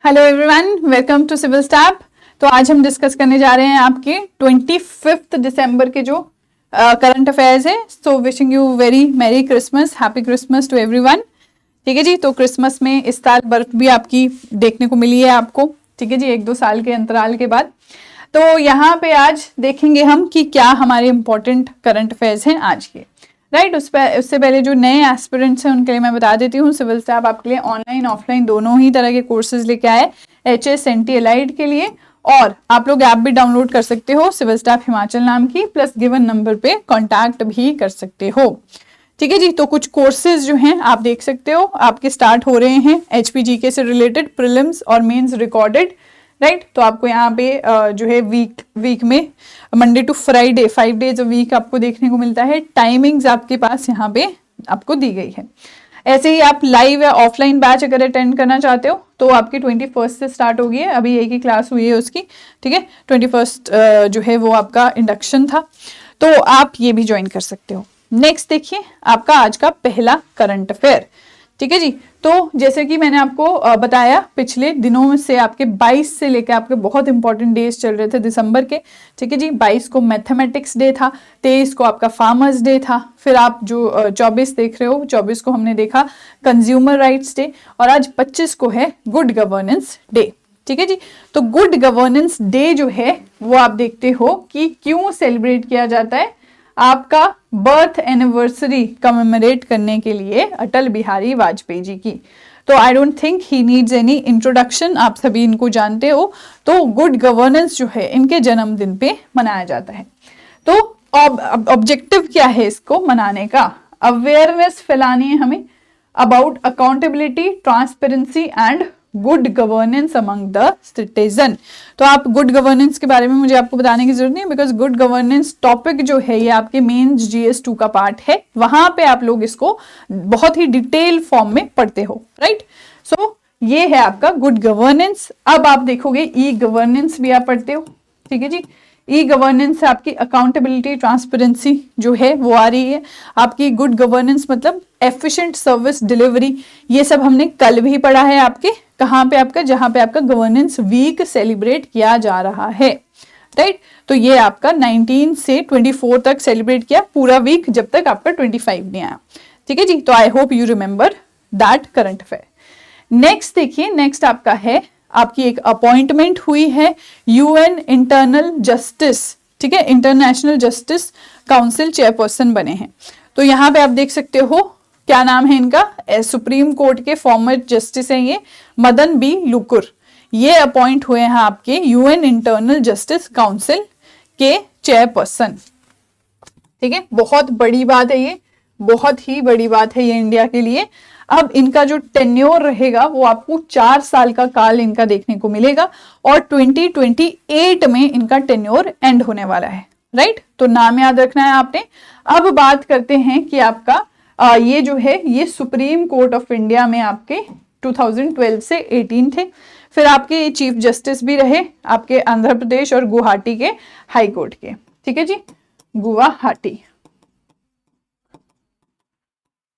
Hello everyone, welcome to Civil Step. तो आज हम डिस्कस करने जा रहे हैं आपके 25 दिसंबर के जो करंट अफेयर्स है। So wishing you very merry Christmas, happy Christmas to everyone. ठीक है जी। तो क्रिसमस में इस साल बर्फ भी आपकी देखने को मिली है आपको, ठीक है जी, 1-2 साल के अंतराल के बाद। तो यहाँ पे आज देखेंगे हम कि क्या हमारे इंपॉर्टेंट करंट अफेयर्स हैं आज के, राइट। उससे पहले जो नए एस्पिरेंट्स हैं उनके लिए मैं बता देती हूँ, सिविल स्टैप आपके लिए ऑनलाइन ऑफलाइन दोनों ही तरह के कोर्सेज लेके आए HS NT एलाइड के लिए। और आप लोग ऐप भी डाउनलोड कर सकते हो सिविल स्टैप हिमाचल नाम की, प्लस गिवन नंबर पे कांटेक्ट भी कर सकते हो। ठीक है जी। तो कुछ कोर्सेज जो हैं आप देख सकते हो, आपके स्टार्ट हो रहे हैं HPGK से रिलेटेड, प्रीलिम्स और मेंस रिकॉर्डेड, राइट। तो आपको यहाँ पे जो है वीक में Monday to Friday 5 days a week आपको देखने को मिलता है। टाइमिंग्स आपके पास यहाँ पे आपको दी गई है। ऐसे ही आप लाइव या ऑफलाइन बैच अगर अटेंड करना चाहते हो तो आपकी 21 से स्टार्ट होगी है, अभी एक ही क्लास हुई है उसकी, ठीक है। 21 जो है वो आपका इंडक्शन था, तो आप ये भी ज्वाइन कर सकते हो। नेक्स्ट देखिए आपका आज का पहला करंट अफेयर, ठीक है जी। तो जैसे कि मैंने आपको बताया, पिछले दिनों में से आपके 22 से लेकर आपके बहुत इंपॉर्टेंट डेज चल रहे थे दिसंबर के, ठीक है जी। 22 को मैथमेटिक्स डे था, 23 को आपका फार्मर्स डे था, फिर आप जो 24 देख रहे हो, 24 को हमने देखा कंज्यूमर राइट्स डे, और आज 25 को है गुड गवर्नेंस डे, ठीक है जी। तो गुड गवर्नेंस डे जो है वो आप देखते हो कि क्यों सेलिब्रेट किया जाता है, आपका बर्थ एनिवर्सरी कमेमोरेट करने के लिए अटल बिहारी वाजपेयी जी की। तो I don't think he needs any introduction, आप सभी इनको जानते हो। तो गुड गवर्नेंस जो है इनके जन्मदिन पे मनाया जाता है। तो ऑब्जेक्टिव क्या है इसको मनाने का? अवेयरनेस फैलानी है हमें about accountability, transparency and good governance among the citizen. तो आप गुड गवर्नेंस के बारे में मुझे आपको बताने की जरूरत नहीं, बिकॉज गुड गवर्नेंस टॉपिक जो है ये आपके मेंस GS2 का पार्ट है, वहां पे आप लोग इसको बहुत ही डिटेल फॉर्म में पढ़ते हो, राइट। सो ये है आपका गुड गवर्नेंस। अब आप देखोगे ई गवर्नेंस भी आप पढ़ते हो, ठीक है जी। ई गवर्नेंस से आपकी अकाउंटेबिलिटी, ट्रांसपेरेंसी जो है वो आ रही है। आपकी गुड गवर्नेंस मतलब एफिशिएंट सर्विस डिलीवरी, ये सब हमने कल भी पढ़ा है आपके, कहाँ पे आपका, जहां पे आपका गवर्नेंस वीक सेलिब्रेट किया जा रहा है, राइट। तो ये आपका 19 से 24 तक सेलिब्रेट किया पूरा वीक, जब तक आपका 25 नहीं आया, ठीक है जी। तो I hope you remember that current affair. Next देखिए, नेक्स्ट आपका है, आपकी एक अपॉइंटमेंट हुई है UN इंटरनल जस्टिस, ठीक है, इंटरनेशनल जस्टिस काउंसिल चेयरपर्सन बने हैं। तो यहाँ पे आप देख सकते हो क्या नाम है इनका, सुप्रीम कोर्ट के फॉर्मर जस्टिस हैं ये, मदन B लुकुर। ये अपॉइंट हुए हैं आपके UN इंटरनल जस्टिस काउंसिल के चेयरपर्सन, ठीक है। बहुत बड़ी बात है ये, बहुत ही बड़ी बात है ये इंडिया के लिए। अब इनका जो टेन्योर रहेगा वो आपको 4 साल का काल इनका देखने को मिलेगा, और 2028 में इनका टेन्योर एंड होने वाला है, राइट। तो नाम याद रखना है आपने। अब बात करते हैं कि आपका ये जो है ये सुप्रीम कोर्ट ऑफ इंडिया में आपके 2012 से 18 थे। फिर आपके चीफ जस्टिस भी रहे आपके आंध्र प्रदेश और गुवाहाटी के हाई कोर्ट के, ठीक है जी, गुवाहाटी।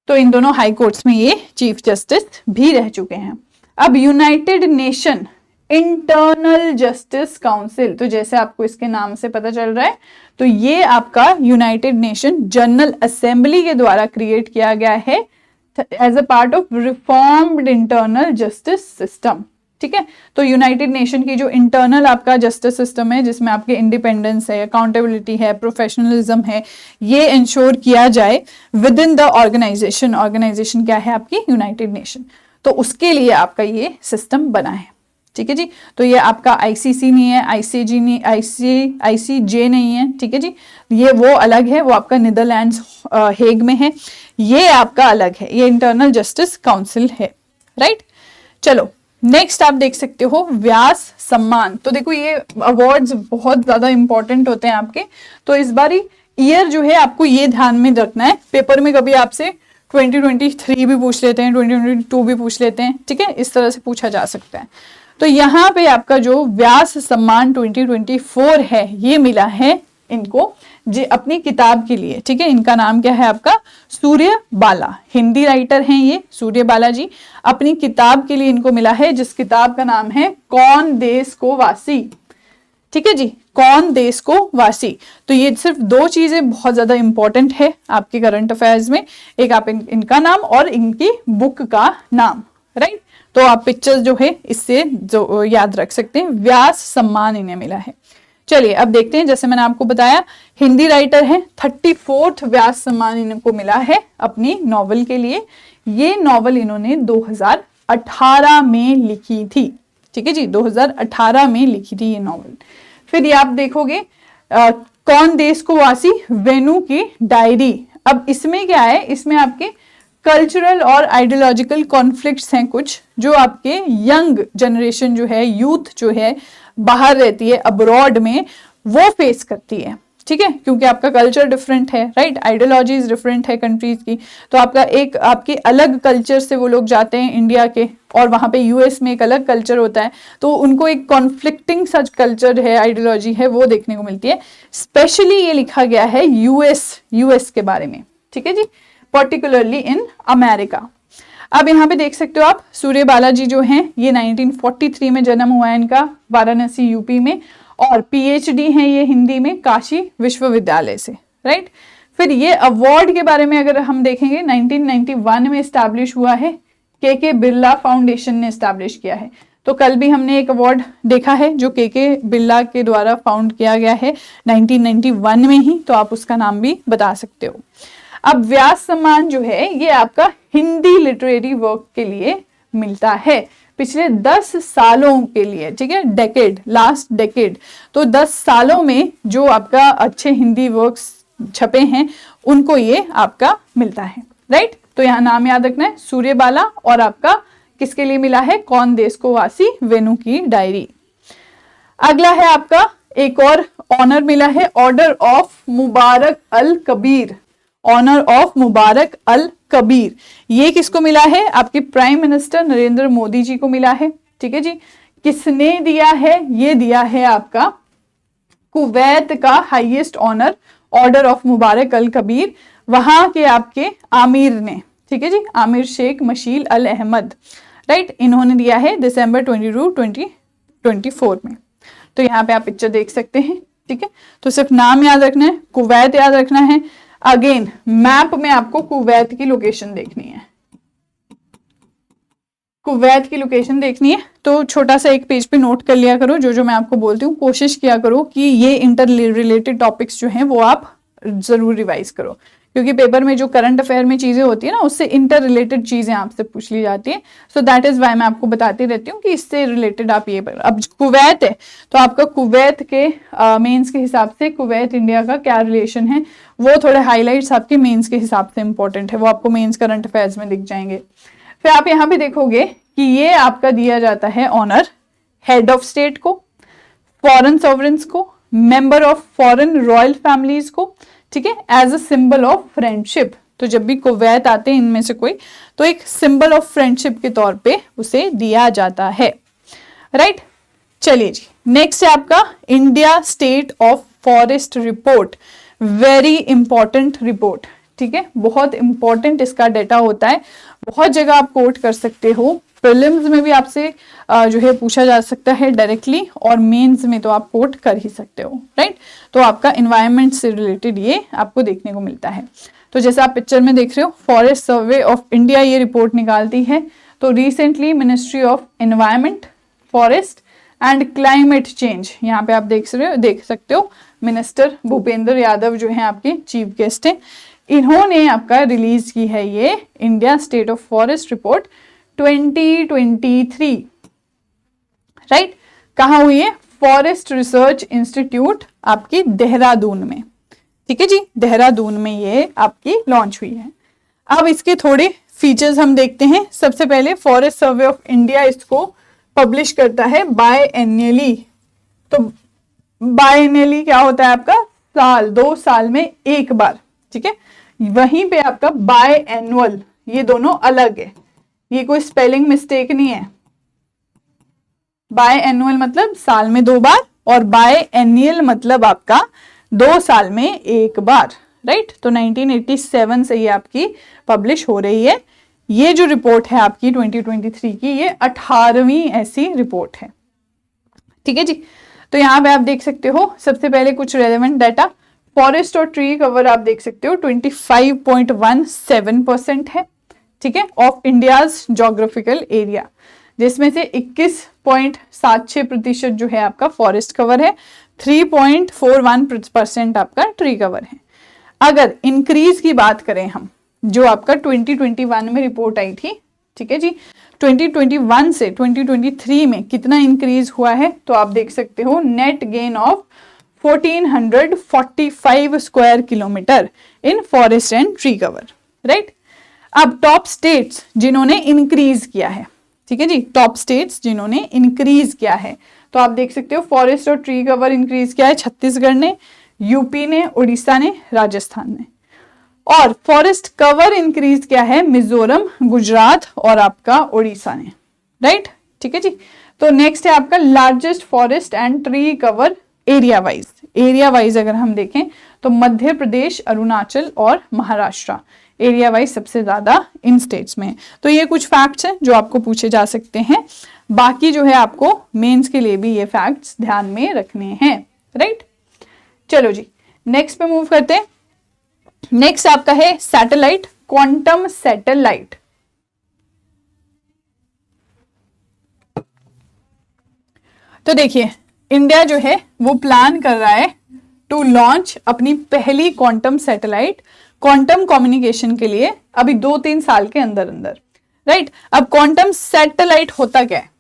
तो इन दोनों हाई कोर्ट्स में ये चीफ जस्टिस भी रह चुके हैं। अब United nation internal justice council, तो जैसे आपको इसके नाम से पता चल रहा है, तो ये आपका यूनाइटेड नेशन जनरल असेंबली के द्वारा क्रिएट किया गया है as a part of reformed internal justice system, ठीक है। तो यूनाइटेड नेशन की जो इंटरनल आपका जस्टिस सिस्टम है, जिसमें आपके इंडिपेंडेंस है, अकाउंटेबिलिटी है, प्रोफेशनलिज्म है, ये इंश्योर किया जाए within the organisation. Organisation क्या है आपकी? United Nation. तो उसके लिए आपका ये सिस्टम बना है, ठीक है जी। तो ये आपका ICC नहीं है, ICJ नहीं, ICJ नहीं है, ठीक है जी। ये वो अलग है, वो आपका नीदरलैंड्स हेग में है, ये आपका अलग है, ये इंटरनल जस्टिस काउंसिल है, राइट। चलो नेक्स्ट आप देख सकते हो व्यास सम्मान। तो देखो ये अवार्ड्स बहुत ज्यादा इंपॉर्टेंट होते हैं आपके, तो इस बारी ईयर जो है आपको ये ध्यान में रखना है। पेपर में कभी आपसे 2023 भी पूछ लेते हैं, 2022 भी पूछ लेते हैं, ठीक है, इस तरह से पूछा जा सकता है। तो यहाँ पे आपका जो व्यास सम्मान 2024 है ये मिला है इनको जी अपनी किताब के लिए, ठीक है। इनका नाम क्या है आपका, सूर्य बाला, हिंदी राइटर हैं ये सूर्य बाला जी। अपनी किताब के लिए इनको मिला है जिस किताब का नाम है कौन देश को वासी, ठीक है जी, कौन देश को वासी। तो ये सिर्फ दो चीजें बहुत ज्यादा इंपॉर्टेंट है आपके करंट अफेयर्स में, एक आप इनका नाम और इनकी बुक का नाम, राइट। तो आप पिक्चर्स जो है इससे जो याद रख सकते हैं। व्यास सम्मान इन्हें मिला है। चलिए अब देखते हैं, जैसे मैंने आपको बताया हिंदी राइटर हैं, 34th व्यास सम्मान इनको मिला है अपनी नॉवल के लिए। ये नॉवल इन्होंने 2018 में लिखी थी, ठीक है जी, 2018 में लिखी थी ये नॉवल। फिर ये आप देखोगे कौन देश को वासी, वेणु की डायरी। अब इसमें क्या है, इसमें आपके कल्चरल और आइडियोलॉजिकल कॉन्फ्लिक्ट्स हैं कुछ, जो आपके यंग जनरेशन जो है, यूथ जो है बाहर रहती है अब्रॉड में, वो फेस करती है, ठीक है, क्योंकि आपका कल्चर डिफरेंट है, राइट, आइडियोलॉजीज डिफरेंट है कंट्रीज की। तो आपका एक आपके अलग कल्चर से वो लोग जाते हैं इंडिया के, और वहां पे यूएस में एक अलग कल्चर होता है, तो उनको एक कॉन्फ्लिक्टिंग सच कल्चर है, आइडियोलॉजी है, वो देखने को मिलती है। स्पेशली ये लिखा गया है यूएस के बारे में, ठीक है जी, पर्टिकुलरली इन अमेरिका। अब यहाँ पे देख सकते हो आप, सूर्य बाला जी जो हैं ये 1943 में जन्म हुआ है इनका, वाराणसी यूपी में, और पीएचडी हैं ये हिंदी में काशी विश्वविद्यालय से, राइट। फिर ये अवार्ड के बारे में अगर हम देखेंगे, 1991 में एस्टैब्लिश हुआ है, के बिरला फाउंडेशन ने एस्टैब्लिश किया है। तो कल भी हमने एक अवार्ड देखा है जो के बिरला के द्वारा फाउंड किया गया है 1991 में ही, तो आप उसका नाम भी बता सकते हो। अब व्यास सम्मान जो है ये आपका हिंदी लिटरेरी वर्क के लिए मिलता है पिछले 10 सालों के लिए, ठीक है, डेकेड, लास्ट डेकेड। तो 10 सालों में जो आपका अच्छे हिंदी वर्क्स छपे हैं उनको ये आपका मिलता है, राइट। तो यहाँ नाम याद रखना है, सूर्य बाला, और आपका किसके लिए मिला है, कौन देश को वासी, वेणु की डायरी। अगला है आपका एक और ऑनर मिला है, order of Mubarak Al Kabeer, honour of Mubarak Al Kabeer. ये किसको मिला है, आपके प्राइम मिनिस्टर नरेंद्र मोदी जी को मिला है, ठीक है जी। किसने दिया है, ये दिया है आपका कुवैत का highest honour, order of Mubarak अल कबीर, वहां के आपके आमिर ने, ठीक है जी, आमिर शेख मशील अल अहमद, राइट, इन्होंने दिया है दिसंबर 22, 2024 में। तो यहाँ पे आप पिक्चर देख सकते हैं, ठीक है। तो सिर्फ नाम याद रखना है, कुवैत याद रखना है। अगेन मैप में आपको कुवैत की लोकेशन देखनी है, कुवैत की लोकेशन देखनी है, तो छोटा सा एक पेज पे नोट कर लिया करो जो मैं आपको बोलती हूँ। कोशिश किया करो कि ये इंटर रिलेटेड टॉपिक्स जो हैं वो आप जरूर रिवाइज करो, क्योंकि पेपर में जो करंट अफेयर में चीजें होती है ना, उससे इंटर रिलेटेड चीजें आपसे पूछ ली जाती है। सो दैट इज वाई मैं आपको बताती रहती हूँ कि इससे रिलेटेड आप ये, अब कुवैत है तो आपका कुवैत के मेंस के हिसाब से कुवैत इंडिया का क्या रिलेशन है, वो थोड़े हाईलाइट्स आपके मेंस के हिसाब से इंपॉर्टेंट है, वो आपको मेंस करंट अफेयर्स में दिख जाएंगे। फिर आप यहाँ पे देखोगे कि ये आपका दिया जाता है ऑनर हेड ऑफ स्टेट को, फॉरेन सॉवरेन्स को, member of foreign royal families को, ठीक है, as a symbol of friendship. तो जब भी कुवैत आते हैं इनमें से कोई, तो एक सिंबल ऑफ फ्रेंडशिप के तौर पे उसे दिया जाता है, राइट। चलिए जी, नेक्स्ट है आपका India state of forest report, very important report, ठीक है, बहुत इंपॉर्टेंट इसका डेटा होता है, बहुत जगह आप कोट कर सकते हो, प्रीलिम्स में भी आपसे जो है पूछा जा सकता है डायरेक्टली, और मेंस में तो आप कोट कर ही सकते हो, राइट। तो आपका एनवायरनमेंट से रिलेटेड ये आपको देखने को मिलता है। तो जैसे आप पिक्चर में देख रहे हो, फॉरेस्ट सर्वे ऑफ इंडिया ये रिपोर्ट निकालती है। तो recently ministry of environment, forest and climate change, यहाँ पे आप देख सकते हो मिनिस्टर भूपेंद्र यादव जो है आपके चीफ गेस्ट हैं, इन्होंने आपका रिलीज की है ये India state of forest report 2023, right. कहाँ हुई है, फॉरेस्ट रिसर्च इंस्टीट्यूट आपकी देहरादून में, ठीक है जी, देहरादून में ये आपकी लॉन्च हुई है। अब इसके थोड़े फीचर्स हम देखते हैं। सबसे पहले फॉरेस्ट सर्वे ऑफ इंडिया इसको पब्लिश करता है बाय एनुअली। तो बाय एनुअली क्या होता है आपका, साल, 2 साल में एक बार, ठीक है। वहीं पे आपका बाय एनुअल, ये दोनों अलग है, ये कोई स्पेलिंग मिस्टेक नहीं है। बाय एनुअल मतलब साल में 2 बार, और बाय एनुअल मतलब आपका 2 साल में एक बार, राइट। तो 1987 से ये आपकी पब्लिश हो रही है। ये जो रिपोर्ट है आपकी 2023 की, ये 18वीं ऐसी रिपोर्ट है, ठीक है जी। तो यहाँ पे आप देख सकते हो सबसे पहले कुछ रेलेवेंट डाटा, फॉरेस्ट और ट्री कवर आप देख सकते हो 25.17% है, ठीक है, ऑफ इंडियाज जोग्राफिकल एरिया, जिसमें से 21.76% जो है आपका फॉरेस्ट कवर है, 3.41% आपका ट्री कवर है। अगर इंक्रीज की बात करें हम, जो आपका 2021 में रिपोर्ट आई थी, ठीक है जी, 2021 से 2023 में कितना इंक्रीज हुआ है, तो आप देख सकते हो net gain of 1445 square kilometre in forest and tree cover, right. अब टॉप स्टेट्स जिन्होंने इंक्रीज किया है, ठीक है जी, टॉप स्टेट्स जिन्होंने इंक्रीज किया है, तो आप देख सकते हो फॉरेस्ट और ट्री कवर इंक्रीज किया है छत्तीसगढ़ ने, यूपी ने, उड़ीसा ने, राजस्थान ने। और फॉरेस्ट कवर इंक्रीज किया है मिजोरम, गुजरात और आपका उड़ीसा ने, राइट, ठीक है जी। तो नेक्स्ट है आपका largest forest and tree cover area wise. Area wise अगर हम देखें तो मध्य प्रदेश, अरुणाचल और महाराष्ट्र एरिया वाइज सबसे ज्यादा इन स्टेट्स में। तो ये कुछ फैक्ट्स हैं जो आपको पूछे जा सकते हैं। बाकी जो है आपको मेंस के लिए भी ये फैक्ट्स ध्यान में रखने हैं, राइट। चलो जी नेक्स्ट पे मूव करते हैं। नेक्स्ट आपका है सैटेलाइट, क्वांटम सैटेलाइट। तो देखिए इंडिया जो है वो प्लान कर रहा है टू लॉन्च अपनी पहली क्वांटम सैटेलाइट क्वांटम कम्युनिकेशन के लिए अभी 2-3 साल के अंदर अंदर, राइट। अब क्वांटम सैटेलाइट होता क्या है,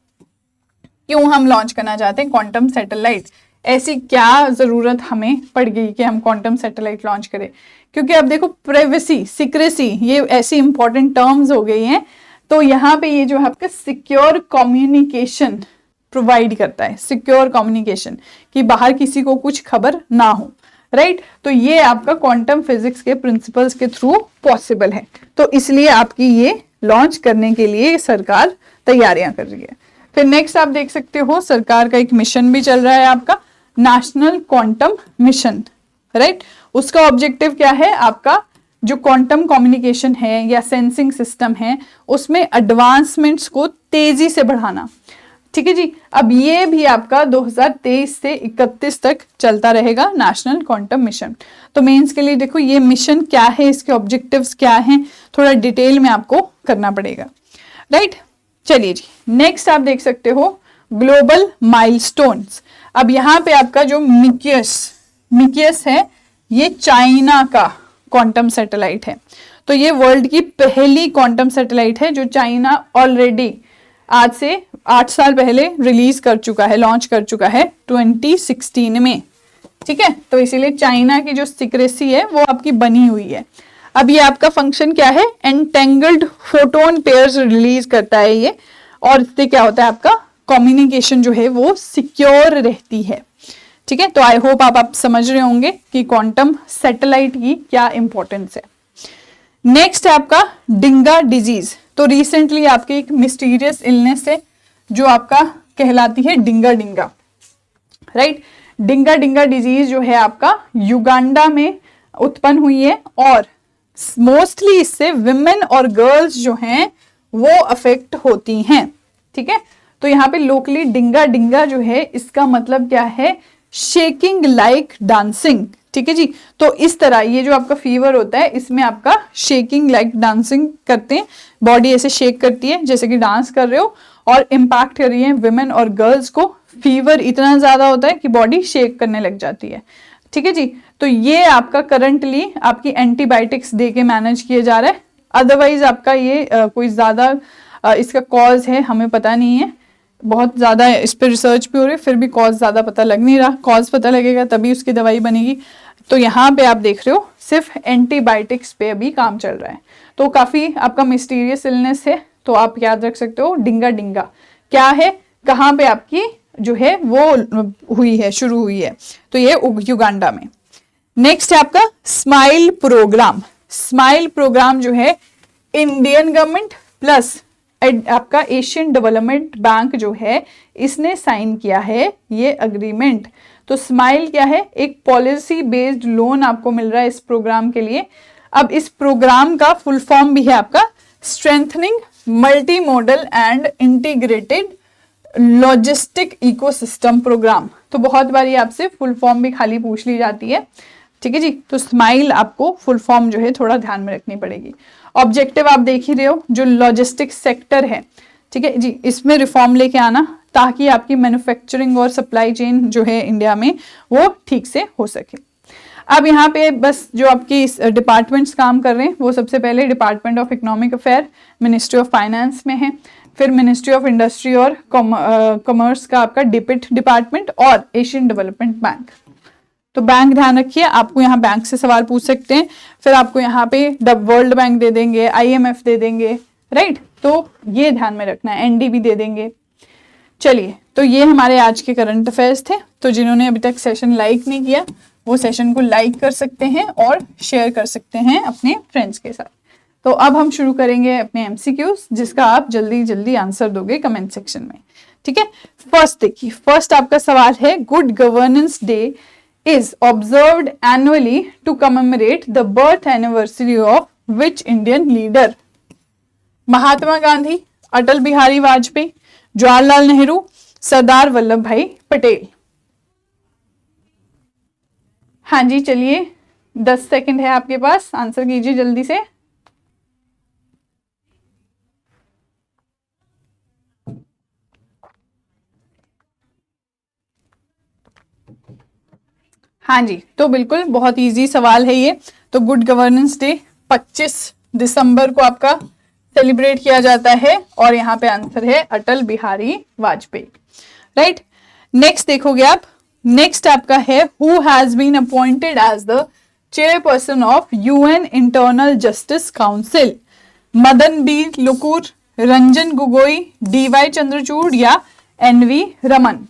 क्यों हम लॉन्च करना चाहते हैं क्वांटम सैटेलाइट, ऐसी क्या जरूरत हमें पड़ गई कि हम क्वांटम सैटेलाइट लॉन्च करें? क्योंकि अब देखो प्राइवेसी, सीक्रेसी, ये ऐसी इंपॉर्टेंट टर्म्स हो गई हैं। तो यहाँ पे ये जो है आपका सिक्योर कम्युनिकेशन प्रोवाइड करता है, सिक्योर कम्युनिकेशन, कि बाहर किसी को कुछ खबर ना हो, राइट। तो ये आपका क्वांटम फिजिक्स के प्रिंसिपल्स के थ्रू पॉसिबल है। तो इसलिए आपकी ये लॉन्च करने के लिए सरकार तैयारियां कर रही है। फिर नेक्स्ट आप देख सकते हो सरकार का एक मिशन भी चल रहा है आपका, नेशनल क्वांटम मिशन, राइट। उसका ऑब्जेक्टिव क्या है, आपका जो क्वांटम कम्युनिकेशन है या सेंसिंग सिस्टम है उसमें एडवांसमेंट्स को तेजी से बढ़ाना, ठीक है जी। अब ये भी आपका 2023 से 31 तक चलता रहेगा नेशनल क्वांटम मिशन। तो मेंस के लिए देखो ये मिशन क्या है, इसके ऑब्जेक्टिव्स क्या हैं, थोड़ा डिटेल में आपको करना पड़ेगा, राइट। चलिए जी नेक्स्ट आप देख सकते हो ग्लोबल माइलस्टोन्स। अब यहाँ पे आपका जो मिकियस है ये चाइना का क्वांटम सैटेलाइट है। तो ये वर्ल्ड की पहली क्वांटम सैटेलाइट है जो चाइना ऑलरेडी आज से 8 साल पहले रिलीज कर चुका है, लॉन्च कर चुका है 2016 में, ठीक है। तो इसीलिए चाइना की जो सीक्रेसी है वो आपकी बनी हुई है। अब ये आपका फंक्शन क्या है, एंटेंगल्ड फोटोन पेयर्स रिलीज करता है ये, और इससे क्या होता है आपका कम्युनिकेशन जो है वो सिक्योर रहती है, ठीक है। तो आई होप आप समझ रहे होंगे कि क्वांटम सैटेलाइट की क्या इंपॉर्टेंस है। नेक्स्ट है आपका डिंगा डिजीज। तो रिसेंटली आपकी एक मिस्टीरियस इलनेस है जो आपका कहलाती है डिंगा डिंगा, राइट। डिंगा डिंगा डिजीज जो है आपका युगांडा में उत्पन्न हुई है और मोस्टली इससे विमेन और गर्ल्स जो हैं वो अफेक्ट होती हैं, ठीक है। तो यहाँ पे लोकली डिंगा डिंगा जो है इसका मतलब क्या है, शेकिंग लाइक डांसिंग, ठीक है जी। तो इस तरह ये जो आपका फीवर होता है इसमें आपका शेकिंग लाइक डांसिंग करते हैं, बॉडी ऐसे शेक करती है जैसे कि डांस कर रहे हो, और इम्पैक्ट कर रही है विमेन और गर्ल्स को। फीवर इतना ज्यादा होता है कि बॉडी शेक करने लग जाती है, ठीक है जी। तो ये आपका करंटली आपकी एंटीबायोटिक्स दे के मैनेज किया जा रहा है। अदरवाइज आपका ये कोई ज्यादा इसका कॉज है हमें पता नहीं है, बहुत ज्यादा इस पर रिसर्च भी हो रही है, फिर भी कॉज ज्यादा पता लग नहीं रहा। कॉज पता लगेगा तभी उसकी दवाई बनेगी। तो यहाँ पे आप देख रहे हो सिर्फ एंटीबायोटिक्स पे अभी काम चल रहा है। तो काफी आपका मिस्टीरियस इलनेस है, तो आप याद रख सकते हो डिंगा डिंगा क्या है, कहाँ पे आपकी जो है वो हुई है, शुरू हुई है। तो ये युगांडा में। नेक्स्ट है आपका स्माइल प्रोग्राम। स्माइल प्रोग्राम जो है इंडियन गवर्नमेंट प्लस आपका एशियन डेवलपमेंट बैंक जो है इसने साइन किया है ये अग्रीमेंट। तो स्माइल क्या है, एक पॉलिसी बेस्ड लोन आपको मिल रहा है इस प्रोग्राम के लिए। अब इस प्रोग्राम का फुल फॉर्म भी है आपका strengthening multi modal and integrated logistic ecosystem programme. तो बहुत बारी आपसे फुल फॉर्म भी खाली पूछ ली जाती है, ठीक है जी। तो स्माइल आपको फुल फॉर्म जो है थोड़ा ध्यान में रखनी पड़ेगी। ऑब्जेक्टिव आप देख ही रहे हो, जो लॉजिस्टिक सेक्टर है, ठीक है जी, इसमें रिफॉर्म लेके आना ताकि आपकी मैन्युफैक्चरिंग और सप्लाई चेन जो है इंडिया में वो ठीक से हो सके। अब यहाँ पे बस जो आपकी डिपार्टमेंट्स काम कर रहे हैं वो सबसे पहले department of economic affair ministry of finance में है, फिर मिनिस्ट्री ऑफ इंडस्ट्री और कॉमर्स का आपका डिपिट डिपार्टमेंट और एशियन डेवलपमेंट बैंक। तो बैंक ध्यान रखिए, आपको यहाँ बैंक से सवाल पूछ सकते हैं, फिर आपको यहाँ पे वर्ल्ड बैंक दे देंगे, IMF दे देंगे, राइट। तो ये ध्यान में रखना है, ND भी दे देंगे। चलिए, तो ये हमारे आज के करंट अफेयर्स थे। तो जिन्होंने अभी तक सेशन लाइक नहीं किया वो सेशन को लाइक कर सकते हैं और शेयर कर सकते हैं अपने फ्रेंड्स के साथ। तो अब हम शुरू करेंगे अपने MCQs, जिसका आप जल्दी जल्दी आंसर दोगे कमेंट सेक्शन में, ठीक है। फर्स्ट देखिए, फर्स्ट आपका सवाल है, good governance day is observed annually to commemorate the birth anniversary of which Indian leader? Mahatma Gandhi, अटल बिहारी वाजपेयी, जवाहरलाल नेहरू, सरदार वल्लभ भाई पटेल। हाँ जी, चलिए 10 सेकंड है आपके पास, आंसर कीजिए जल्दी से। हाँ जी, तो बिल्कुल बहुत इजी सवाल है ये। तो गुड गवर्नेंस डे 25 दिसंबर को आपका सेलिब्रेट किया जाता है और यहाँ पे आंसर है अटल बिहारी वाजपेयी, राइट। नेक्स्ट देखोगे आप, नेक्स्ट आपका है who has been appointed as the chairperson of UN internal justice council? Madan B Lokur, Ranjan Gogoi, DY Chandrachud या NV रमन।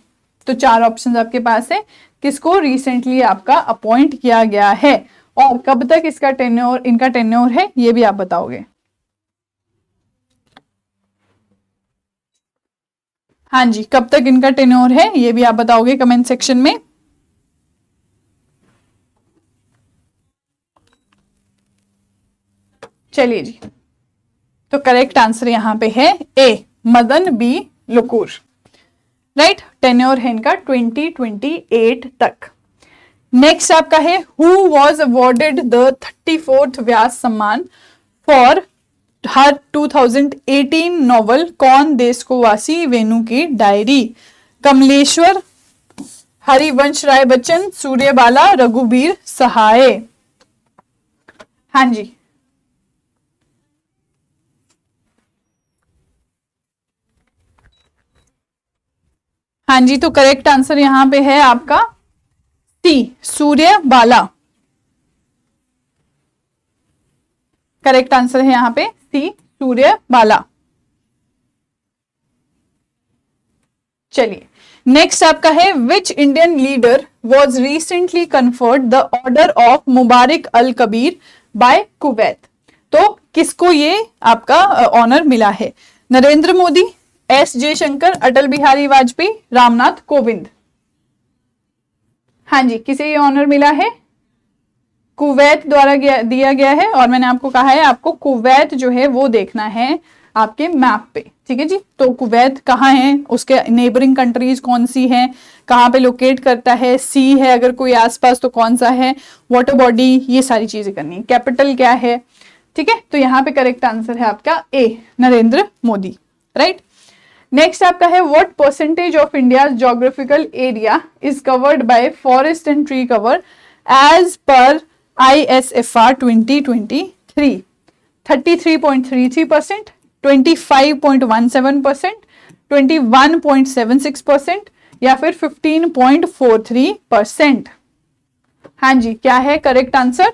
तो 4 ऑप्शंस आपके पास है, किसको रिसेंटली आपका अपॉइंट किया गया है और कब तक इसका टेन्योर, इनका टेन्योर है ये भी आप बताओगे। हाँ जी, कब तक इनका टेन्योर है ये भी आप बताओगे कमेंट सेक्शन में। चलिए जी, तो करेक्ट आंसर यहां पे है A, Madan B Lokur, right. Tenure है इनका 2028 तक। नेक्स्ट आपका है who was awarded the 34th Vyas Samman for her 2018 novel कौन देश को वासी वेणु की डायरी? कमलेश्वर, हरिवंश राय बच्चन, सूर्यबाला, रघुबीर सहाय। हाँ जी, हाँ जी, तो करेक्ट आंसर यहां पे है आपका सी, सूर्यबाला। करेक्ट आंसर है यहां पे सी, सूर्यबाला। चलिए, नेक्स्ट आपका है which Indian leader was recently conferred the order of Mubarak Al Kabeer by Kuwait? तो किसको ये आपका ऑनर मिला है? नरेंद्र मोदी, S जयशंकर, अटल बिहारी वाजपेयी, रामनाथ कोविंद। हाँ जी, किसे ये ऑनर मिला है? कुवैत द्वारा दिया गया है और मैंने आपको कहा है आपको कुवैत जो है वो देखना है आपके मैप पे, ठीक है जी। तो कुवैत कहाँ है, उसके नेबरिंग कंट्रीज कौन सी हैं, कहाँ पे लोकेट करता है, सी है अगर कोई आसपास तो कौन सा है, वाटर बॉडी, ये सारी चीजें करनी है, कैपिटल क्या है, ठीक है। तो यहाँ पे करेक्ट आंसर है आपका A, Narendra Modi, right. Next आपका है what percentage of India geographical area is covered by forest and tree cover as per ISFR 2023? 33.33%, 25.17%, 21.76% या फिर 15.43%? हाँ जी, क्या है करेक्ट आंसर?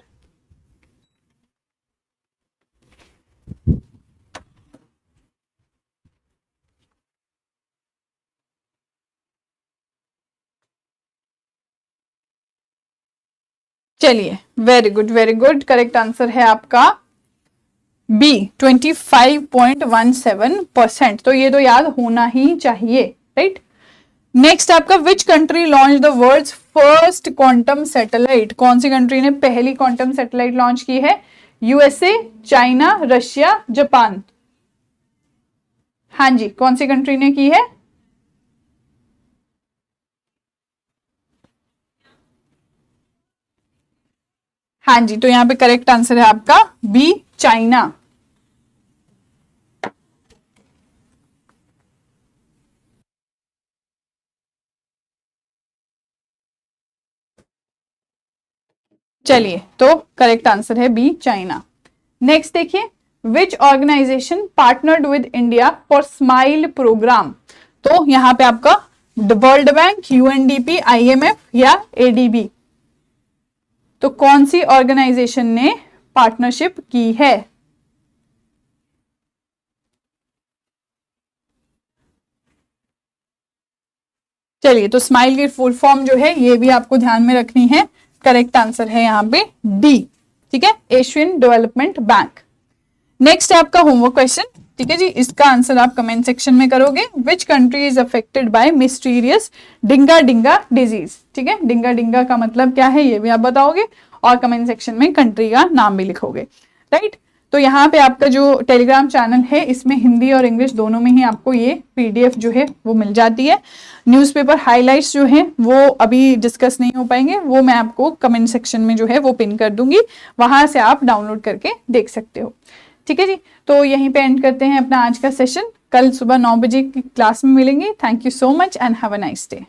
चलिए, very good very good, correct answer है आपका बी, 25.17%। तो ये तो याद होना ही चाहिए, राइट। नेक्स्ट आपका which country launch the world's first quantum satellite? कौन सी कंट्री ने पहली क्वांटम सैटेलाइट लॉन्च की है? USA, China, Russia, Japan? हाँ जी, कौन सी कंट्री ने की है? हाँ जी, तो यहाँ पे करेक्ट आंसर है आपका बी, चाइना। चलिए, तो करेक्ट आंसर है बी, चाइना। नेक्स्ट देखिए, which organisation partnered with India for smile programme? तो यहां पे आपका वर्ल्ड बैंक, यूएनडीपी, आईएमएफ या एडीबी? तो कौन सी ऑर्गेनाइजेशन ने पार्टनरशिप की है? चलिए, तो स्माइल की फुल फॉर्म जो है ये भी आपको ध्यान में रखनी है। करेक्ट आंसर है यहाँ पे डी, ठीक है, एशियन डेवलपमेंट बैंक। नेक्स्ट है आपका होमवर्क क्वेश्चन, ठीक है जी, इसका आंसर आप कमेंट सेक्शन में करोगे। Which country is affected by mysterious डिंगा डिंगा disease? ठीक है, डिंगा डिंगा का मतलब क्या है ये भी आप बताओगे और कमेंट सेक्शन में कंट्री का नाम भी लिखोगे, राइट। तो यहाँ पे आपका जो टेलीग्राम चैनल है इसमें हिंदी और इंग्लिश दोनों में ही आपको ये पीडीएफ जो है वो मिल जाती है। न्यूज़पेपर हाइलाइट्स जो हैं वो अभी डिस्कस नहीं हो पाएंगे, वो मैं आपको कमेंट सेक्शन में जो है वो पिन कर दूंगी, वहां से आप डाउनलोड करके देख सकते हो, ठीक है जी। तो यहीं पे एंड करते हैं अपना आज का सेशन, कल सुबह 9 बजे की क्लास में मिलेंगे। Thank you so much and have a nice day.